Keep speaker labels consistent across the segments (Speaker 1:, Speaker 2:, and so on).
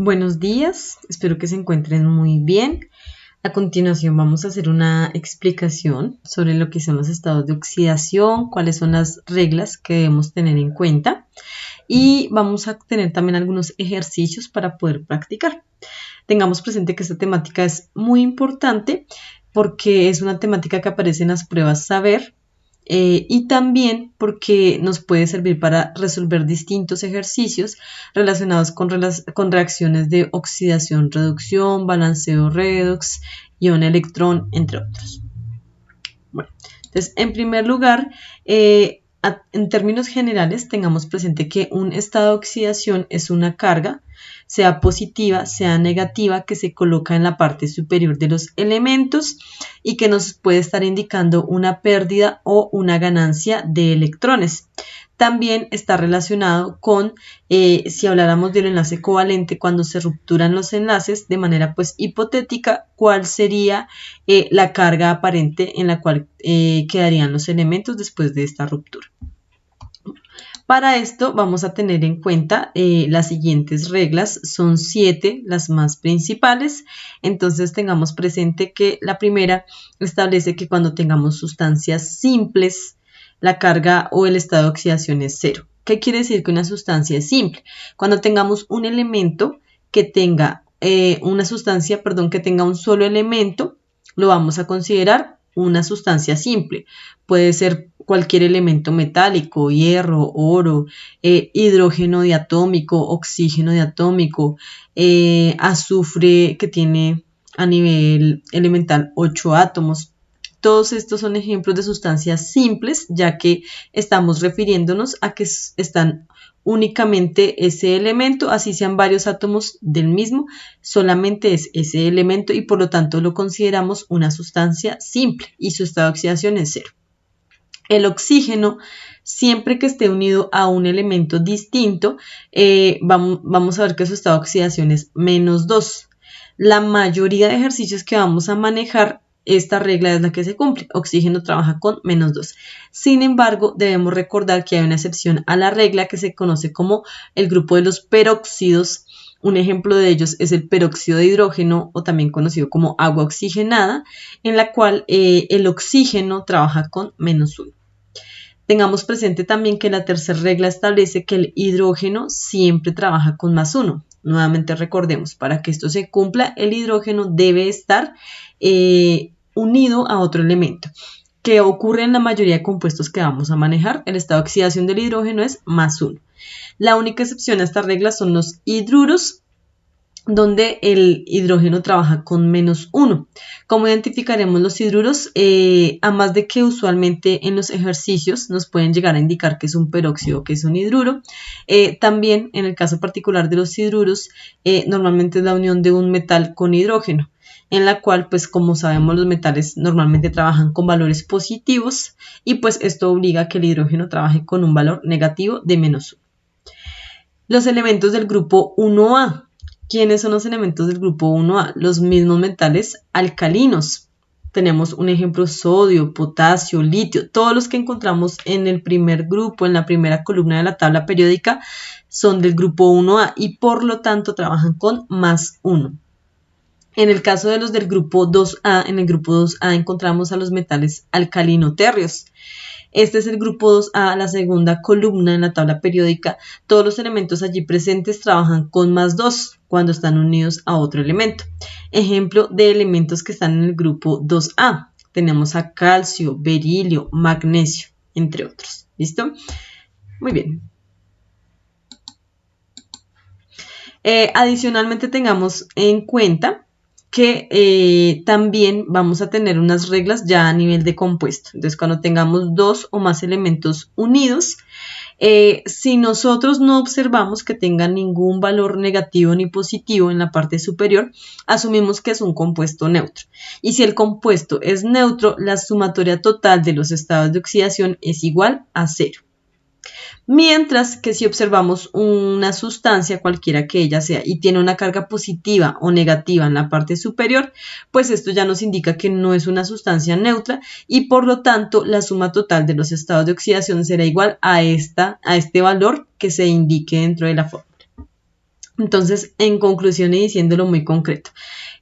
Speaker 1: Buenos días, espero que se encuentren muy bien. A continuación vamos a hacer una explicación sobre lo que son los estados de oxidación, cuáles son las reglas que debemos tener en cuenta y vamos a tener también algunos ejercicios para poder practicar. Tengamos presente que esta temática es muy importante porque es una temática que aparece en las pruebas saber y también porque nos puede servir para resolver distintos ejercicios relacionados con reacciones de oxidación, reducción, balanceo redox, ion electrón, entre otros. Bueno, entonces, en primer lugar, en términos generales, tengamos presente que un estado de oxidación es una carga, sea positiva, sea negativa, que se coloca en la parte superior de los elementos y que nos puede estar indicando una pérdida o una ganancia de electrones. También está relacionado con, si habláramos del enlace covalente, cuando se rupturan los enlaces de manera pues hipotética, cuál sería la carga aparente en la cual quedarían los elementos después de esta ruptura. Para esto vamos a tener en cuenta las siguientes reglas, son 7 las más principales, entonces tengamos presente que la primera establece que cuando tengamos sustancias simples, la carga o el estado de oxidación es cero. ¿Qué quiere decir que una sustancia es simple? Cuando tengamos un elemento que tenga que tenga un solo elemento, lo vamos a considerar una sustancia simple. Puede ser cualquier elemento metálico, hierro, oro, hidrógeno diatómico, oxígeno diatómico, azufre que tiene a nivel elemental 8 átomos. Todos estos son ejemplos de sustancias simples, ya que estamos refiriéndonos a que están únicamente ese elemento, así sean varios átomos del mismo, solamente es ese elemento y por lo tanto lo consideramos una sustancia simple y su estado de oxidación es cero. El oxígeno, siempre que esté unido a un elemento distinto, vamos a ver que su estado de oxidación es -2. La mayoría de ejercicios que vamos a manejar, esta regla es la que se cumple. Oxígeno trabaja con -2. Sin embargo, debemos recordar que hay una excepción a la regla que se conoce como el grupo de los peróxidos. Un ejemplo de ellos es el peróxido de hidrógeno o también conocido como agua oxigenada, en la cual el oxígeno trabaja con -1. Tengamos presente también que la tercera regla establece que el hidrógeno siempre trabaja con +1. Nuevamente recordemos, para que esto se cumpla, el hidrógeno debe estar unido a otro elemento. ¿Qué ocurre en la mayoría de compuestos que vamos a manejar? El estado de oxidación del hidrógeno es +1. La única excepción a esta regla son los hidruros, donde el hidrógeno trabaja con -1. ¿Cómo identificaremos los hidruros? A más de que usualmente en los ejercicios nos pueden llegar a indicar que es un peróxido o que es un hidruro, también en el caso particular de los hidruros, normalmente es la unión de un metal con hidrógeno, en la cual, pues como sabemos, los metales normalmente trabajan con valores positivos y pues esto obliga a que el hidrógeno trabaje con un valor negativo de -1. Los elementos del grupo 1A. ¿Quiénes son los elementos del grupo 1A? Los mismos metales alcalinos. Tenemos un ejemplo: sodio, potasio, litio. Todos los que encontramos en el primer grupo, en la primera columna de la tabla periódica, son del grupo 1A y por lo tanto trabajan con +1. En el caso de los del grupo 2A, en el grupo 2A encontramos a los metales alcalino-térreos. Este es el grupo 2A, la segunda columna en la tabla periódica. Todos los elementos allí presentes trabajan con +2 cuando están unidos a otro elemento. Ejemplo de elementos que están en el grupo 2A. Tenemos a calcio, berilio, magnesio, entre otros. ¿Listo? Muy bien. Adicionalmente tengamos en cuenta que también vamos a tener unas reglas ya a nivel de compuesto. Entonces, cuando tengamos 2 o más elementos unidos, si nosotros no observamos que tengan ningún valor negativo ni positivo en la parte superior, asumimos que es un compuesto neutro. Y si el compuesto es neutro, la sumatoria total de los estados de oxidación es igual a 0. Mientras que si observamos una sustancia, cualquiera que ella sea, y tiene una carga positiva o negativa en la parte superior, pues esto ya nos indica que no es una sustancia neutra y por lo tanto la suma total de los estados de oxidación será igual a este valor que se indique dentro de la fórmula. Entonces, en conclusión y diciéndolo muy concreto,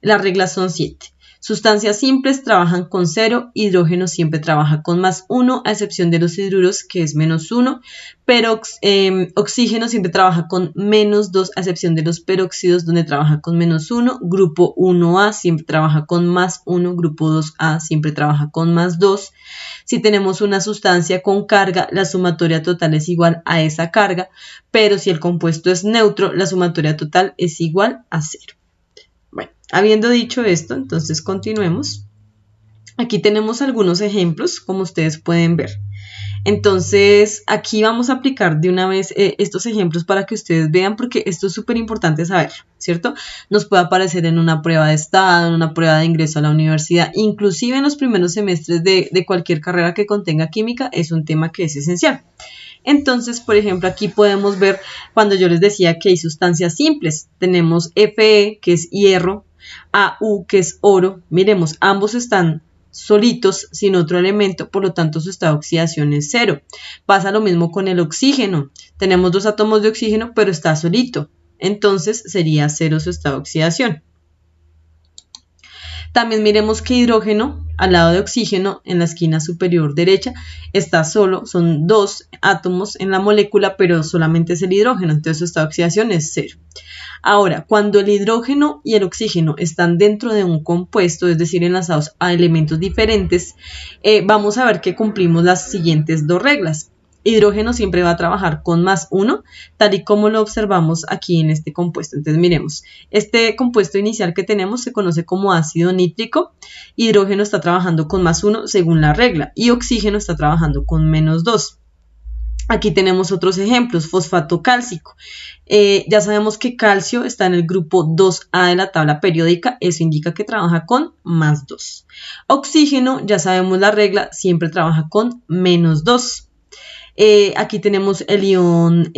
Speaker 1: las reglas son 7. Sustancias simples trabajan con 0, hidrógeno siempre trabaja con +1, a excepción de los hidruros, que es -1, pero oxígeno siempre trabaja con -2, a excepción de los peróxidos, donde trabaja con -1, grupo 1A siempre trabaja con +1, grupo 2A siempre trabaja con +2. Si tenemos una sustancia con carga, la sumatoria total es igual a esa carga, pero si el compuesto es neutro, la sumatoria total es igual a 0. Bueno, habiendo dicho esto, entonces continuemos. Aquí tenemos algunos ejemplos, como ustedes pueden ver. Entonces, aquí vamos a aplicar de una vez estos ejemplos para que ustedes vean, porque esto es súper importante saber, ¿cierto? Nos puede aparecer en una prueba de estado, en una prueba de ingreso a la universidad, inclusive en los primeros semestres de cualquier carrera que contenga química, es un tema que es esencial. Entonces, por ejemplo, aquí podemos ver cuando yo les decía que hay sustancias simples. Tenemos Fe, que es hierro, Au, que es oro. Miremos, ambos están solitos, sin otro elemento, por lo tanto su estado de oxidación es 0. Pasa lo mismo con el oxígeno. Tenemos 2 átomos de oxígeno, pero está solito. Entonces sería 0 su estado de oxidación. También miremos que hidrógeno, al lado de oxígeno, en la esquina superior derecha, está solo, son 2 átomos en la molécula, pero solamente es el hidrógeno, entonces su estado de oxidación es 0. Ahora, cuando el hidrógeno y el oxígeno están dentro de un compuesto, es decir, enlazados a elementos diferentes, vamos a ver que cumplimos las siguientes 2 reglas. Hidrógeno siempre va a trabajar con +1, tal y como lo observamos aquí en este compuesto. Entonces miremos, este compuesto inicial que tenemos se conoce como ácido nítrico. Hidrógeno está trabajando con +1 según la regla y oxígeno está trabajando con -2. Aquí tenemos otros ejemplos, fosfato cálcico. Ya sabemos que calcio está en el grupo 2A de la tabla periódica, eso indica que trabaja con +2. Oxígeno, ya sabemos la regla, siempre trabaja con -2. Aquí tenemos el ion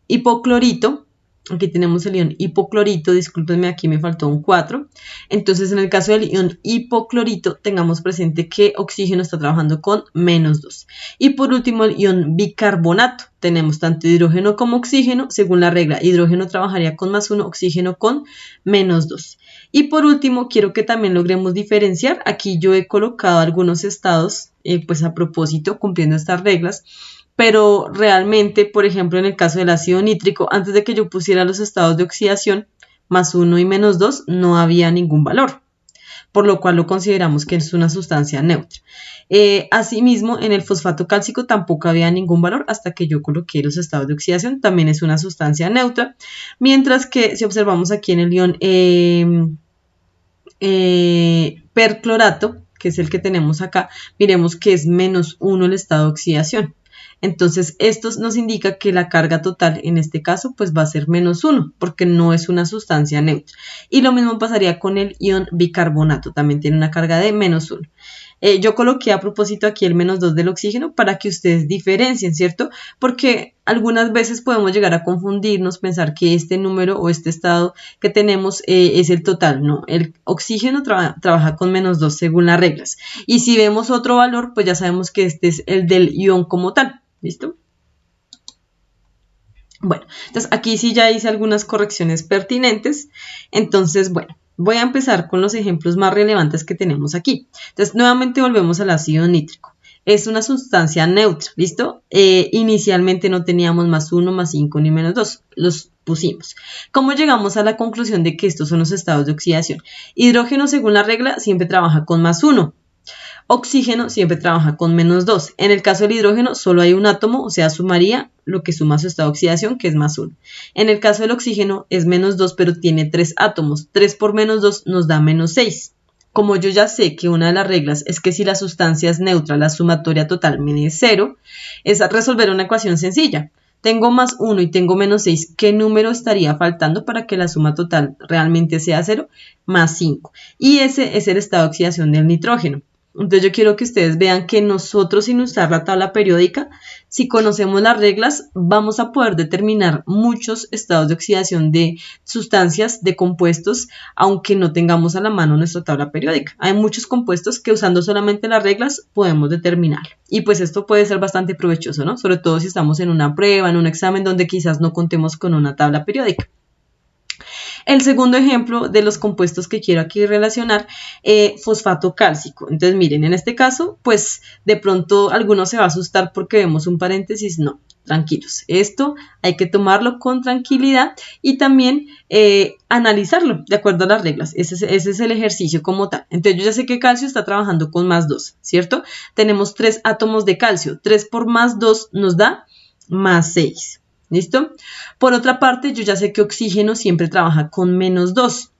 Speaker 1: hipoclorito. Aquí tenemos el ion hipoclorito, discúlpenme, aquí me faltó un 4. Entonces, en el caso del ion hipoclorito, tengamos presente que oxígeno está trabajando con -2. Y por último, el ion bicarbonato. Tenemos tanto hidrógeno como oxígeno. Según la regla, hidrógeno trabajaría con +1, oxígeno con -2. Y por último, quiero que también logremos diferenciar. Aquí yo he colocado algunos estados, pues a propósito, cumpliendo estas reglas. Pero realmente, por ejemplo, en el caso del ácido nítrico, antes de que yo pusiera los estados de oxidación, +1 y -2, no había ningún valor, por lo cual lo consideramos que es una sustancia neutra. Asimismo, en el fosfato cálcico tampoco había ningún valor hasta que yo coloqué los estados de oxidación, también es una sustancia neutra, mientras que si observamos aquí en el ion perclorato, que es el que tenemos acá, miremos que es -1 el estado de oxidación. Entonces, esto nos indica que la carga total, en este caso, pues va a ser -1, porque no es una sustancia neutra. Y lo mismo pasaría con el ion bicarbonato, también tiene una carga de -1. Yo coloqué a propósito aquí el -2 del oxígeno para que ustedes diferencien, ¿cierto? Porque algunas veces podemos llegar a confundirnos, pensar que este número o este estado que tenemos es el total. No, el oxígeno trabaja con -2 según las reglas. Y si vemos otro valor, pues ya sabemos que este es el del ion como tal. ¿Listo? Bueno, entonces aquí sí ya hice algunas correcciones pertinentes. Entonces, bueno, voy a empezar con los ejemplos más relevantes que tenemos aquí. Entonces, nuevamente volvemos al ácido nítrico. Es una sustancia neutra, ¿listo? Inicialmente no teníamos +1, +5 ni -2. Los pusimos. ¿Cómo llegamos a la conclusión de que estos son los estados de oxidación? Hidrógeno, según la regla, siempre trabaja con +1. Oxígeno siempre trabaja con -2. En el caso del hidrógeno solo hay un átomo, o sea, sumaría lo que suma su estado de oxidación, que es +1. En el caso del oxígeno es -2, pero tiene 3 átomos. 3 por -2 nos da -6. Como yo ya sé que una de las reglas es que si la sustancia es neutra, la sumatoria total es 0, es resolver una ecuación sencilla. Tengo +1 y tengo -6. ¿Qué número estaría faltando para que la suma total realmente sea 0? +5. Y ese es el estado de oxidación del nitrógeno. Entonces yo quiero que ustedes vean que nosotros, sin usar la tabla periódica, si conocemos las reglas, vamos a poder determinar muchos estados de oxidación de sustancias, de compuestos, aunque no tengamos a la mano nuestra tabla periódica. Hay muchos compuestos que usando solamente las reglas podemos determinar. Y pues esto puede ser bastante provechoso, ¿no? Sobre todo si estamos en una prueba, en un examen donde quizás no contemos con una tabla periódica. El segundo ejemplo de los compuestos que quiero aquí relacionar, fosfato cálcico. Entonces miren, en este caso, pues de pronto alguno se va a asustar porque vemos un paréntesis. No, tranquilos. Esto hay que tomarlo con tranquilidad y también analizarlo de acuerdo a las reglas. Ese es el ejercicio como tal. Entonces yo ya sé que calcio está trabajando con más 2, ¿cierto? Tenemos 3 átomos de calcio. 3 por más 2 nos da más 6. ¿Listo? Por otra parte, yo ya sé que oxígeno siempre trabaja con menos 2.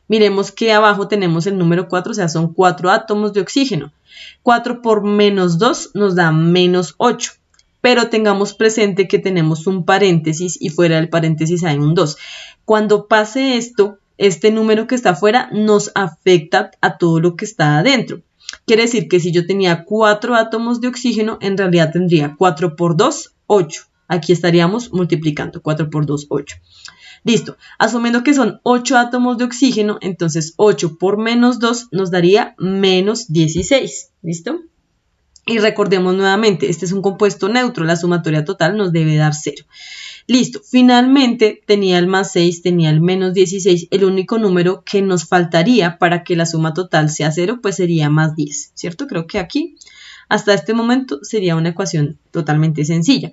Speaker 1: Miremos que abajo tenemos el número 4, o sea, son 4 átomos de oxígeno. 4 por menos 2 nos da menos 8. Pero tengamos presente que tenemos un paréntesis y fuera del paréntesis hay un 2. Cuando pase esto, este número que está afuera nos afecta a todo lo que está adentro. Quiere decir que si yo tenía 4 átomos de oxígeno, en realidad tendría 4 por 2, 8. Aquí estaríamos multiplicando 4 por 2, 8. Listo. Asumiendo que son 8 átomos de oxígeno, entonces 8 por menos 2 nos daría menos 16. ¿Listo? Y recordemos nuevamente, este es un compuesto neutro, la sumatoria total nos debe dar 0. Listo, finalmente tenía el más 6, tenía el menos 16, el único número que nos faltaría para que la suma total sea 0, pues sería más 10, ¿cierto? Creo que aquí, hasta este momento, sería una ecuación totalmente sencilla.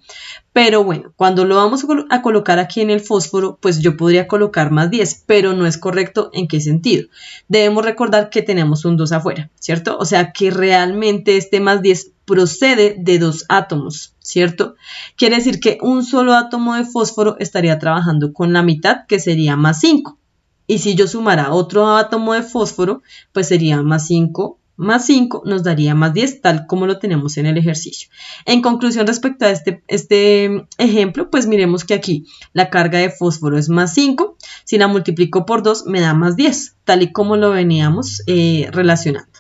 Speaker 1: Pero bueno, cuando lo vamos a colocar aquí en el fósforo, pues yo podría colocar más 10, pero no es correcto. ¿En qué sentido? Debemos recordar que tenemos un 2 afuera, ¿cierto? O sea que realmente este más 10 procede de 2 átomos, ¿cierto? Quiere decir que un solo átomo de fósforo estaría trabajando con la mitad, que sería más 5. Y si yo sumara otro átomo de fósforo, pues sería más 5 más 5 nos daría más 10, tal como lo tenemos en el ejercicio. En conclusión, respecto a este ejemplo, pues miremos que aquí la carga de fósforo es más 5. Si la multiplico por 2, me da más 10, tal y como lo veníamos relacionando.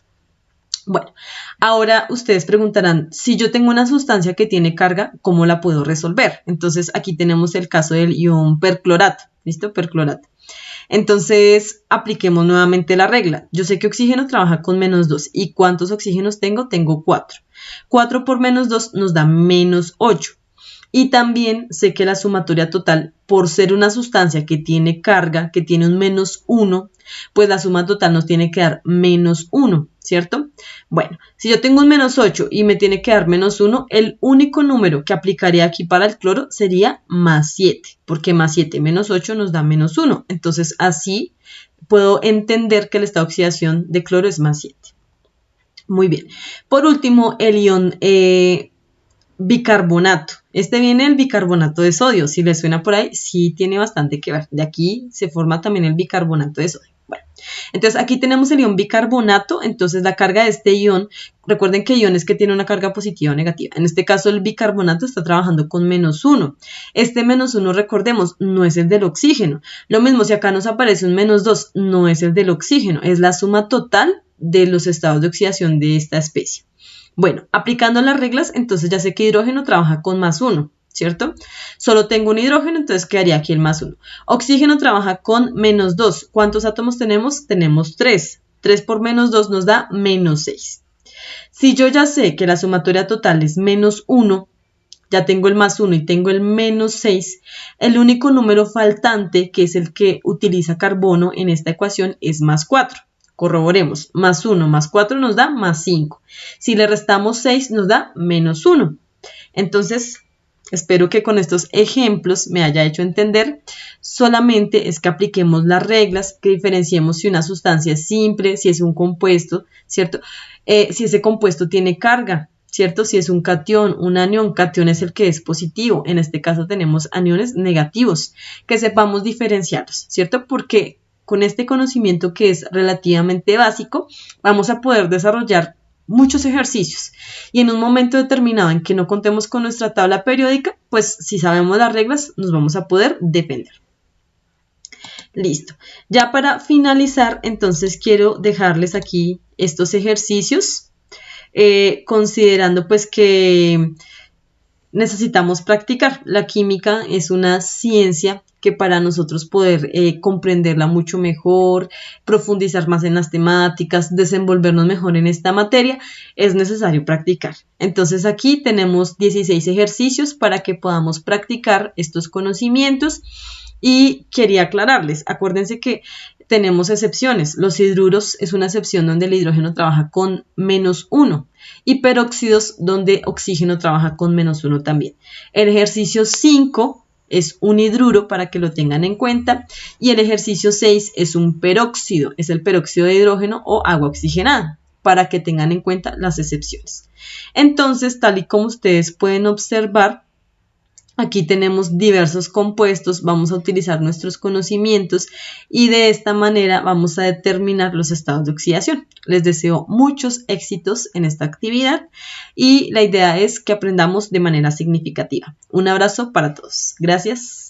Speaker 1: Bueno, ahora ustedes preguntarán, si yo tengo una sustancia que tiene carga, ¿cómo la puedo resolver? Entonces, aquí tenemos el caso del ion perclorato. ¿Listo? Perclorato. Entonces, apliquemos nuevamente la regla. Yo sé que oxígeno trabaja con menos 2. ¿Y cuántos oxígenos tengo? Tengo 4. 4 por menos 2 nos da menos 8. Y también sé que la sumatoria total, por ser una sustancia que tiene carga, que tiene un menos 1, pues la suma total nos tiene que dar menos 1, ¿cierto? Bueno, si yo tengo un menos 8 y me tiene que dar menos 1, el único número que aplicaría aquí para el cloro sería más 7, porque más 7 menos 8 nos da menos 1. Entonces, así puedo entender que el estado de oxidación de cloro es más 7. Muy bien. Por último, el ion bicarbonato. Este viene del bicarbonato de sodio. Si les suena por ahí, sí tiene bastante que ver. De aquí se forma también el bicarbonato de sodio. Bueno, entonces aquí tenemos el ion bicarbonato. Entonces la carga de este ion, recuerden que ion es que tiene una carga positiva o negativa. En este caso el bicarbonato está trabajando con menos 1. Este menos 1, recordemos, no es el del oxígeno. Lo mismo si acá nos aparece un menos 2, no es el del oxígeno. Es la suma total de los estados de oxidación de esta especie. Bueno, aplicando las reglas, entonces ya sé que hidrógeno trabaja con más 1, ¿cierto? Solo tengo un hidrógeno, entonces quedaría aquí el más 1. Oxígeno trabaja con menos 2. ¿Cuántos átomos tenemos? Tenemos 3. 3 por menos 2 nos da menos 6. Si yo ya sé que la sumatoria total es menos 1, ya tengo el más 1 y tengo el menos 6, el único número faltante, que es el que utiliza carbono en esta ecuación, es más 4. Corroboremos, más 1 más 4 nos da más 5. Si le restamos 6 nos da menos 1. Entonces, espero que con estos ejemplos me haya hecho entender. Solamente es que apliquemos las reglas, que diferenciemos si una sustancia es simple, si es un compuesto, ¿cierto? Si ese compuesto tiene carga, ¿cierto? Si es un catión, un anión, catión es el que es positivo. En este caso tenemos aniones negativos, que sepamos diferenciarlos, ¿cierto? Porque con este conocimiento que es relativamente básico, vamos a poder desarrollar muchos ejercicios y en un momento determinado en que no contemos con nuestra tabla periódica, pues si sabemos las reglas nos vamos a poder defender. Listo. Ya para finalizar, entonces quiero dejarles aquí estos ejercicios, considerando pues que necesitamos practicar. La química es una ciencia que para nosotros poder comprenderla mucho mejor, profundizar más en las temáticas, desenvolvernos mejor en esta materia, es necesario practicar. Entonces aquí tenemos 16 ejercicios para que podamos practicar estos conocimientos Y quería aclararles, acuérdense que tenemos excepciones. Los hidruros es una excepción donde el hidrógeno trabaja con -1 y peróxidos donde oxígeno trabaja con -1 también. El ejercicio 5 es un hidruro para que lo tengan en cuenta y el ejercicio 6 es un peróxido, es el peróxido de hidrógeno o agua oxigenada, para que tengan en cuenta las excepciones. Entonces, tal y como ustedes pueden observar, aquí tenemos diversos compuestos, vamos a utilizar nuestros conocimientos y de esta manera vamos a determinar los estados de oxidación. Les deseo muchos éxitos en esta actividad y la idea es que aprendamos de manera significativa. Un abrazo para todos. Gracias.